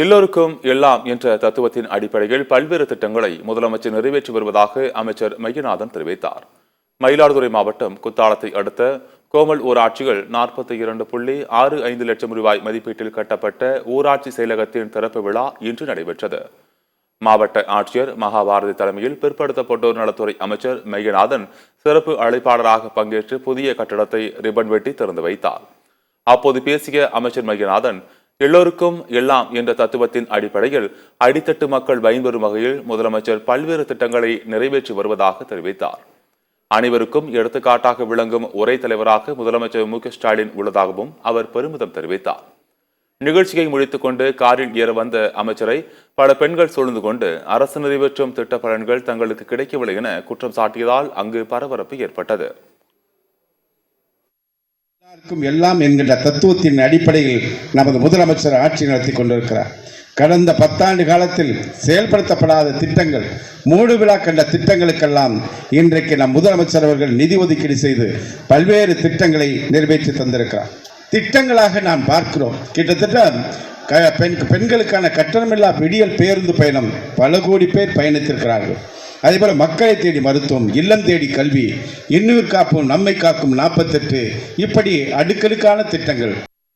எல்லோருக்கும் எல்லாம் என்ற தத்துவத்தின் அடிப்படையில் பல்வேறு திட்டங்களை முதலமைச்சர் நிறைவேற்றி வருவதாக அமைச்சர் மையநாதன் தெரிவித்தார். மயிலாடுதுறை மாவட்டம் குத்தாலத்தை அடுத்த கோமல் ஊராட்சிகள் 42.65 லட்சம் ரூபாய் மதிப்பீட்டில் கட்டப்பட்ட ஊராட்சி செயலகத்தின் திறப்பு விழா இன்று நடைபெற்றது. மாவட்ட ஆட்சியர் மகாபாரதி தலைமையில் பிற்படுத்தப்பட்டோர் நலத்துறை அமைச்சர் மையநாதன் சிறப்பு அழைப்பாளராக பங்கேற்று புதிய கட்டடத்தை ரிப்பன் வெட்டி திறந்து வைத்தார். அப்போது பேசிய அமைச்சர் மையநாதன், எல்லோருக்கும் எல்லாம் என்ற தத்துவத்தின் அடிப்படையில் அடித்தட்டு மக்கள் பயன்பெறும் வகையில் முதலமைச்சர் பல்வேறு திட்டங்களை நிறைவேற்றி வருவதாக தெரிவித்தார். அனைவருக்கும் எடுத்துக்காட்டாக விளங்கும் ஒரே தலைவராக முதலமைச்சர் மு.க.ஸ்டாலின் உள்ளதாகவும் அவர் பெருமிதம் தெரிவித்தார். நிகழ்ச்சியை முடித்துக் கொண்டு காரில் ஏற வந்த அமைச்சரை பல பெண்கள் சூழ்ந்து கொண்டு அரசு நிறைவேற்றும் திட்ட பலன்கள் தங்களுக்கு கிடைக்கவில்லை என குற்றம் சாட்டியதால் அங்கு பரபரப்பு ஏற்பட்டது. எல்லாம் என்கின்ற தத்துவத்தின் அடிப்படையில் நமது முதலமைச்சர் ஆட்சி நடத்தி கொண்டிருக்கிறார். கடந்த 10 ஆண்டு காலத்தில் செயல்படுத்தப்படாத திட்டங்கள், மூடு விழா கண்ட திட்டங்களுக்கெல்லாம் இன்றைக்கு நம் முதலமைச்சர் அவர்கள் நிதி ஒதுக்கீடு செய்து பல்வேறு திட்டங்களை நிறைவேற்றி தந்திருக்கிறார். திட்டங்களாக நாம் பார்க்கிறோம். கிட்டத்தட்ட பெண்களுக்கான கட்டணமில்லா விடியல் பேருந்து பயணம் பல கோடி பேர் பயணித்திருக்கிறார்கள். அதேபோல மக்களை தேடி மருத்துவம், இல்லம் தேடி கல்வி, இன்னுயிர் காப்போம் நம்மை காக்கும் 48, இப்படி அடுக்கடுக்கான திட்டங்கள்.